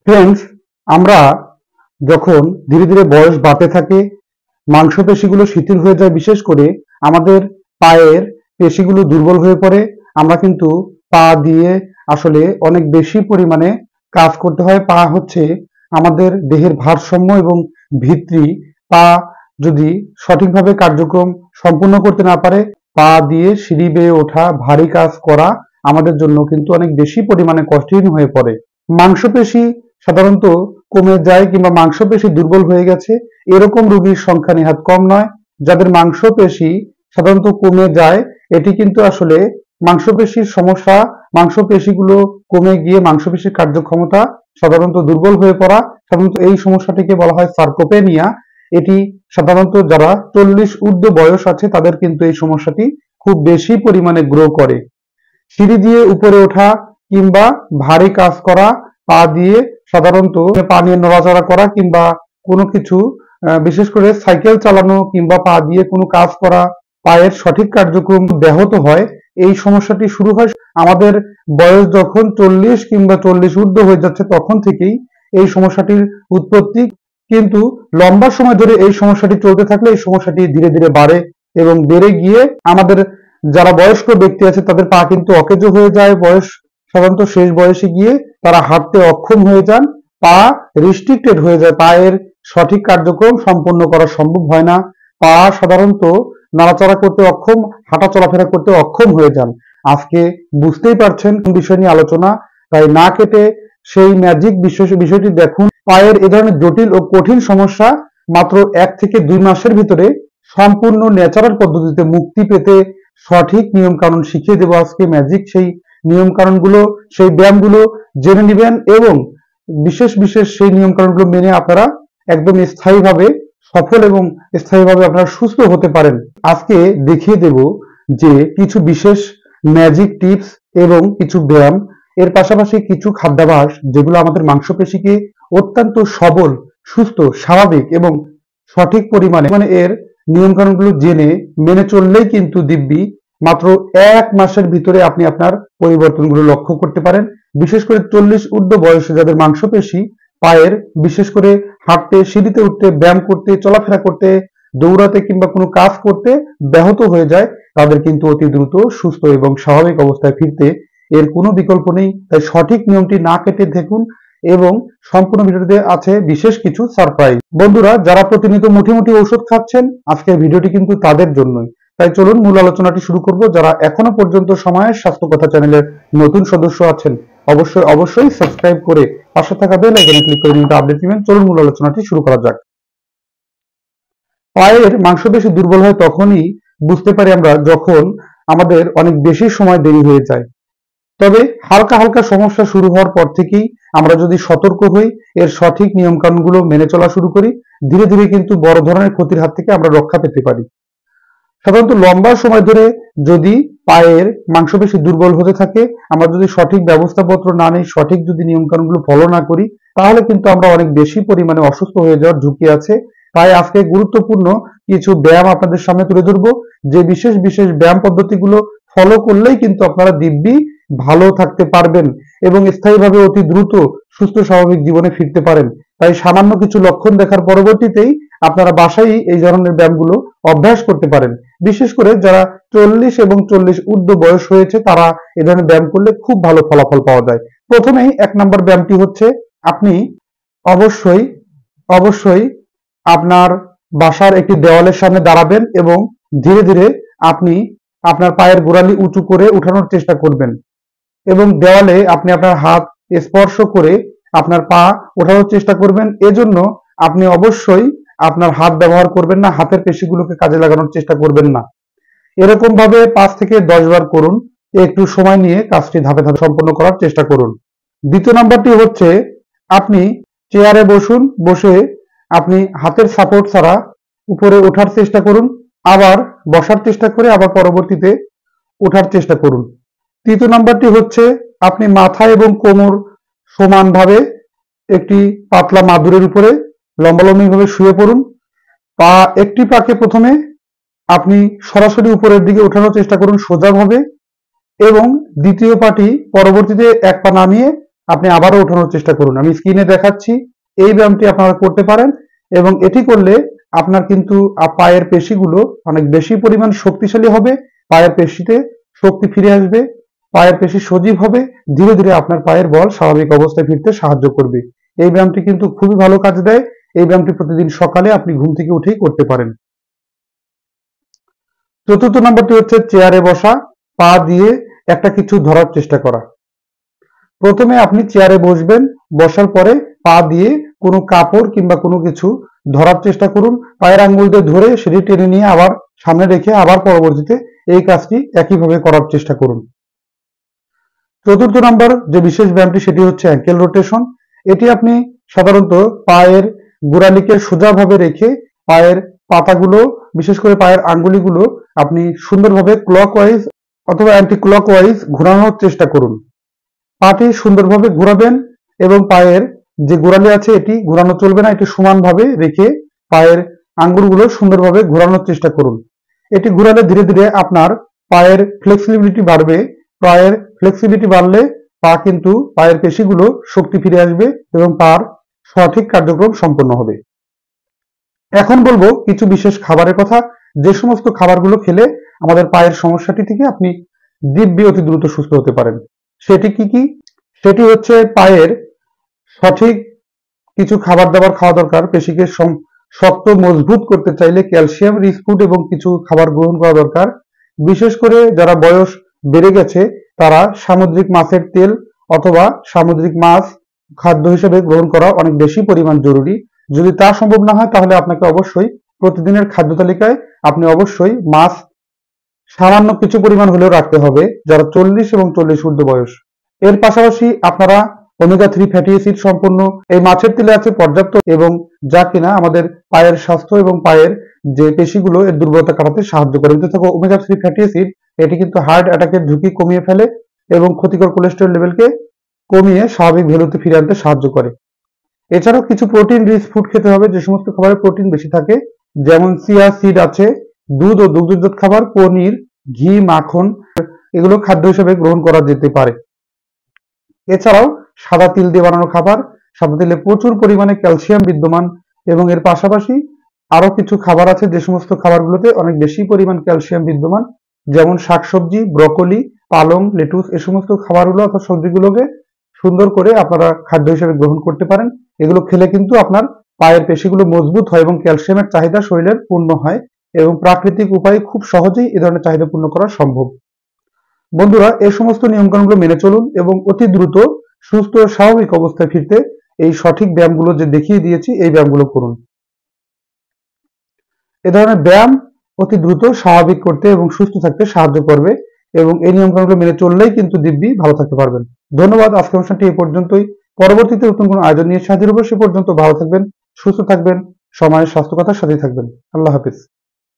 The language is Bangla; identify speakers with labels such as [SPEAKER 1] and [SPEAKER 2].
[SPEAKER 1] ফ্রেন্ডস, আমরা যখন ধীরে ধীরে বয়স বাড়তে থাকে, মাংসপেশিগুলো শিথিল হয়ে যায়, বিশেষ করে আমাদের পায়ের পেশিগুলো দুর্বল হয়ে পড়ে। আমরা কিন্তু পা দিয়ে আসলে অনেক বেশি পরিমাণে কাজ করতে হয়। পা হচ্ছে আমাদের দেহের ভারসাম্য এবং ভিত্তি। পা যদি সঠিকভাবে কার্যক্রম সম্পূর্ণ করতে না পারে, পা দিয়ে সিঁড়ি বেয়ে ওঠা, ভারী কাজ করা আমাদের জন্য কিন্তু অনেক বেশি পরিমাণে কঠিন হয়ে পড়ে। মাংসপেশি সাধারণত কমে যায় কিংবা মাংসপেশি দুর্বল হয়ে গেছে, এরকম রোগীর সংখ্যা নেহাত কম নয়। যাদের মাংসপেশি সাধারণত কমে যায়, এটি কিন্তু আসলে মাংসপেশির সমস্যা। মাংসপেশিগুলো কমে গিয়ে মাংসপেশির কার্যক্ষমতা সাধারণত দুর্বল হয়ে পড়া, সাধারণত এই সমস্যাটিকে বলা হয় সার্কোপেনিয়া। এটি সাধারণত যারা 40 ঊর্ধ্ব বয়স আছে তাদের কিন্তু এই সমস্যাটি খুব বেশি পরিমাণে গ্রো করে। সিঁড়ি দিয়ে উপরে ওঠা কিংবা ভারী কাজ করা, পা দিয়ে সাধারণত পা নিয়ে নড়াচড়া করা কিংবা কোনো কিছু বিশেষ করে সাইকেল চালানো কিংবা পা দিয়ে কোনো কাজ করা, পায়ের সঠিক কার্যক্রম ব্যাহত হয়। এই সমস্যাটি শুরু হয় আমাদের বয়স যখন 40 কিংবা 40 ঊর্ধ্ব হয়ে যাচ্ছে, তখন থেকেই এই সমস্যাটির উৎপত্তি। কিন্তু লম্বা সময় ধরে এই সমস্যাটি চলতে থাকলে এই সমস্যাটি ধীরে ধীরে বাড়ে এবং বেড়ে গিয়ে আমাদের যারা বয়স্ক ব্যক্তি আছে তাদের পা কিন্তু অকেজো হয়ে যায়। বয়স সাধারণত শেষ বয়সে গিয়ে তারা হাঁটতে অক্ষম হয়ে যান, পা রেস্ট্রিক্টেড হয়ে যায়, পায়ের সঠিক কার্যক্রম সম্পন্ন করা সম্ভব হয় না। পা সাধারণত নাড়াচাড়া করতে অক্ষম, হাঁটা চলাফেরা করতে অক্ষম হয়ে যান। আজকে বুঝতেই পারছেন কোন বিষয় নিয়ে আলোচনা, তাই না কেটে সেই ম্যাজিক বিষয়টি দেখুন। পায়ের এ ধরনের জটিল ও কঠিন সমস্যা মাত্র 1 থেকে 2 মাসের ভিতরে সম্পূর্ণ ন্যাচারাল পদ্ধতিতে মুক্তি পেতে সঠিক নিয়ম কানুন শিখিয়ে দেবো আজকে। ম্যাজিক সেই নিয়ম কানুনগুলো, সেই ব্যায়ামগুলো জেনে নেবেন এবং বিশেষ বিশেষ সেই নিয়ম কানুনগুলো মেনে আপনারা একদম স্থায়ীভাবে সফল এবং স্থায়ীভাবে আপনারা সুস্থ হতে পারেন। আজকে দেখিয়ে দেব যে কিছু বিশেষ ম্যাজিক টিপস এবং কিছু ব্যায়াম, এর পাশাপাশি কিছু খাদ্যাভ্যাস যেগুলো আমাদের মাংসপেশিকে অত্যন্ত সবল, সুস্থ, স্বাভাবিক এবং সঠিক পরিমাণে এর নিয়ম কানুনগুলো জেনে মেনে চললেই কিন্তু দিব্যি মাত্র 1 মাসের ভিতরে আপনি আপনার পরিবর্তনগুলো লক্ষ্য করতে পারেন। বিশেষ করে 40 ঊর্ধ্ব বয়সে যাদের মাংসপেশি পায়ের, বিশেষ করে হাঁটতে, সিঁড়িতে উঠতে, ব্যায়াম করতে, চলাফেরা করতে, দৌড়াতে কিংবা কোনো কাজ করতে ব্যাহত হয়ে যায়, তাদের কিন্তু অতি দ্রুত সুস্থ এবং স্বাভাবিক অবস্থায় ফিরতে এর কোনো বিকল্প নেই। তাই সঠিক নিয়মটি না কেটে দেখুন এবং সম্পূর্ণ ভিডিওতে আছে বিশেষ কিছু সারপ্রাইজ। বন্ধুরা, যারা প্রতিনিয়ত মুঠি মুঠি ঔষধ খাচ্ছেন, আজকের ভিডিওটি কিন্তু তাদের জন্যই। তাই চলুন মূল আলোচনাটি শুরু করব। যারা এখনো পর্যন্ত সময়ের স্বাস্থ্য কথা চ্যানেলের নতুন সদস্য আছেন, অবশ্যই সাবস্ক্রাইব করে পাশে থাকা বেল আইকনে ক্লিক করে নিতে আপডেট নেবেন। চলুন মূল আলোচনাটি শুরু করা যাক। পায়ের মাংসপেশি দুর্বল হয় তখনই বুঝতে পারি আমরা, যখন আমাদের অনেক বেশি সময় দেরি হয়ে যায়। তবে হালকা হালকা সমস্যা শুরু হওয়ার পর থেকেই আমরা যদি সতর্ক হই, এর সঠিক নিয়ম কানুনগুলো মেনে চলা শুরু করি, ধীরে ধীরে কিন্তু বড় ধরনের ক্ষতির হাত থেকে আমরা রক্ষা পেতে পারি। সাধারণত লম্বা সময় ধরে যদি পায়ের মাংসপেশি দুর্বল হতে থাকে, আমরা যদি সঠিক ব্যবস্থাপত্র না নিই, সঠিক যদি নিয়ম কানুনগুলো ফলো না করি, তাহলে কিন্তু আমরা অনেক বেশি পরিমাণে অসুস্থ হয়ে যাওয়ার ঝুঁকি আছে। তাই আজকে গুরুত্বপূর্ণ কিছু ব্যায়াম আপনাদের সামনে তুলে ধরবো, যে বিশেষ বিশেষ ব্যায়াম পদ্ধতিগুলো ফলো করলেই কিন্তু আপনারা দিব্যি ভালো থাকতে পারবেন এবং স্থায়ীভাবে অতি দ্রুত সুস্থ স্বাভাবিক জীবনে ফিরতে পারেন। তাই সামান্য কিছু লক্ষণ দেখার পরবর্তীতেই আপনারা বাসায় এই ধরনের ব্যায়ামগুলো অভ্যাস করতে পারেন। বিশেষ করে যারা 40 এবং 40 ঊর্ধ্ব বয়স হয়েছে, তারা এ ধরনের ব্যায়াম করলে খুব ভালো ফলাফল পাওয়া যায়। প্রথমেই 1 নম্বর ব্যায়ামটি হচ্ছে, আপনি অবশ্যই আপনার বাসার একটি দেওয়ালের সামনে দাঁড়াবেন এবং ধীরে ধীরে আপনি আপনার পায়ের গোড়ালি উঁচু করে উঠানোর চেষ্টা করবেন এবং দেওয়ালে আপনি আপনার হাত স্পর্শ করে আপনার পা ওঠানোর চেষ্টা করবেন। এজন্য আপনি অবশ্যই আপনার হাত ব্যবহার করবেন না, হাতের পেশিগুলোকে কাজে লাগানোর চেষ্টা করবেন না। এরকম ভাবে 5 থেকে 10 বার করুন। একটু সময় নিয়ে কাজটি ধাপে ধাপে সম্পন্ন করার চেষ্টা করুন। দ্বিতীয় নাম্বারটি হচ্ছে, আপনি চেয়ারে বসুন, বসে আপনি হাতের সাপোর্ট ছাড়া উপরে ওঠার চেষ্টা করুন, আবার বসার চেষ্টা করে আবার পরবর্তীতে ওঠার চেষ্টা করুন। তৃতীয় নাম্বারটি হচ্ছে, আপনি মাথা এবং কোমর সমানভাবে একটি পাতলা মাদুরের উপরে লম্বালম্বিভাবে শুয়ে পড়ুন। একটি পাকে প্রথমে আপনি সরাসরি উপরের দিকে ওঠানোর চেষ্টা করুন সোজাভাবে এবং দ্বিতীয় পাটি পরবর্তীতে 1 পা নামিয়ে আপনি আবারও ওঠানোর চেষ্টা করুন। আমি স্ক্রিনে দেখাচ্ছি, এই ব্যায়ামটি আপনারা করতে পারেন এবং এটি করলে আপনার কিন্তু পায়ের পেশিগুলো অনেক বেশি পরিমাণ শক্তিশালী হবে, পায়ের পেশিতে শক্তি ফিরে আসবে, পায়ের পেশি সজীব হবে, ধীরে ধীরে আপনার পায়ের বল স্বাভাবিক অবস্থায় ফিরতে সাহায্য করবে। এই ব্যায়ামটি কিন্তু খুবই ভালো কাজ দেয়। এই ব্যায়ামটি প্রতিদিন সকালে আপনি ঘুম থেকে উঠেই করতে পারেন। চতুর্থ নম্বরটি হচ্ছে চেয়ারে বসা, পা দিয়ে একটা কিছু ধরার চেষ্টা করা। প্রথমে আপনি চেয়ারে বসবেন, বসার পরে পা দিয়ে কোনো কাপড় কিংবা কোনো কিছু ধরার চেষ্টা করুন, পায়ের আঙ্গুল দিয়ে ধরে সেটি টেনে নিয়ে আবার সামনে রেখে আবার পরবর্তীতে এই কাজটি একইভাবে করার চেষ্টা করুন। চতুর্থ নম্বর যে বিশেষ ব্যায়ামটি সেটি হচ্ছে অ্যাঙ্কেল রোটেশন। এটি আপনি সাধারণত পায়ের গোড়ালিকে সোজাভাবে রেখে পায়ের পাতাগুলো, বিশেষ করে পায়ের আঙ্গুলিগুলো আপনি সুন্দরভাবে ক্লকওয়াইজ অথবা অ্যান্টি ক্লকওয়াইজ ঘোরানোর চেষ্টা করুন। পাটি সুন্দরভাবে ঘোরাবেন এবং পায়ের যে গোড়ালি আছে এটি ঘোরানো চলবে না, এটি সমানভাবে রেখে পায়ের আঙ্গুলগুলো সুন্দরভাবে ঘোরানোর চেষ্টা করুন। এটি ঘোরালে ধীরে ধীরে আপনার পায়ের ফ্লেক্সিবিলিটি বাড়বে। পায়ের ফ্লেক্সিবিলিটি বাড়লে পা কিন্তু পায়ের পেশিগুলো শক্তি ফিরে আসবে এবং পার সঠিক কার্যক্রম সম্পন্ন হবে। এখন বলবো কিছু বিশেষ খাবারের কথা, যে সমস্ত খাবারগুলো খেলে আমাদের পায়ের সমস্যাটি থেকে আপনি দিব্যি অতি দ্রুত সুস্থ হতে পারেন। সেটি কি কি? সেটি হচ্ছে পায়ের সঠিক কিছু খাবার দাবার খাওয়া দরকার। পেশিকে শক্ত মজবুত করতে চাইলে ক্যালসিয়াম রিচ ফুড এবং কিছু খাবার গ্রহণ করা দরকার। বিশেষ করে যারা বয়স বেড়ে গেছে তারা সামুদ্রিক মাছের তেল অথবা সামুদ্রিক মাছ খাদ্য হিসেবে গ্রহণ করা অনেক বেশি পরিমাণ জরুরি। যদি তা সম্ভব না হয় তাহলে আপনাকে অবশ্যই প্রতিদিনের খাদ্য তালিকায় আপনি অবশ্যই মাছ সামান্য কিছু পরিমাণ হলেও রাখতে হবে যারা 40 এবং 40 ঊর্ধ্ব বয়স। এর পাশাপাশি আপনারা ওমেগা 3 ফ্যাটি অ্যাসিড সম্পন্ন এই মাছের তেলে আছে পর্যাপ্ত, এবং যা কিনা আমাদের পায়ের স্বাস্থ্য এবং পায়ের যে পেশিগুলো এর দুর্বলতা কাটাতে সাহায্য করে। এতে থাকা ওমেগা 3 ফ্যাটি অ্যাসিড এটি কিন্তু হার্ট অ্যাটাকের ঝুঁকি কমিয়ে ফেলে এবং ক্ষতিকর কোলেস্টেরল লেভেলকে কমিয়ে স্বাভাবিক ভ্যালুতে ফিরে আনতে সাহায্য করে। এছাড়াও কিছু প্রোটিন রিচ ফুড খেতে হবে, যে সমস্ত খাবারে প্রোটিন বেশি থাকে, যেমন চিয়া সিড আছে, দুধ ও দুগ্ধজাত খাবার, পনির, ঘি, মাখন, এগুলো খাদ্য হিসেবে গ্রহণ করা যেতে পারে। এছাড়াও সাদা তিল দিয়ে বানানো খাবার, সাদা তিলে প্রচুর পরিমাণে ক্যালসিয়াম বিদ্যমান এবং এর পাশাপাশি আরো কিছু খাবার আছে যে সমস্ত খাবারগুলোতে অনেক বেশি পরিমাণ ক্যালসিয়াম বিদ্যমান, যেমন শাকসবজি, ব্রকলি, পালং, লেটুস, এই সমস্ত খাবারগুলো অর্থাৎ সবজিগুলোকে সুন্দর করে আপনারা খাদ্য হিসেবে গ্রহণ করতে পারেন। এগুলো খেলে কিন্তু আপনার পায়ের পেশিগুলো মজবুত হয় এবং ক্যালসিয়ামের চাহিদা শরীরের পূর্ণ হয় এবং প্রাকৃতিক উপায়ে খুব সহজেই এই ধরনের চাহিদা পূর্ণ করা সম্ভব। বন্ধুরা, এই সমস্ত নিয়মকানুনগুলো মেনে চলুন এবং অতি দ্রুত সুস্থ ও স্বাভাবিক অবস্থায় ফিরতে এই সঠিক ব্যায়ামগুলো যে দেখিয়ে দিয়েছি এই ব্যায়ামগুলো করুন। এ ধরনের ব্যায়াম অতি দ্রুত স্বাভাবিক করতে এবং সুস্থ থাকতে সাহায্য করবে এবং এই নিয়মকানুনগুলো মেনে চললেই কিন্তু দিব্যি ভালো থাকতে পারবেন। ধন্যবাদ। আজকের অনুষ্ঠানটি এই পর্যন্তই। পরবর্তীতে নতুন কোনো আয়োজন নিয়ে হাজির হবো। সে পর্যন্ত ভালো থাকবেন, সুস্থ থাকবেন, সময়ের স্বাস্থ্য কথার সাথেই থাকবেন। আল্লাহ হাফিজ।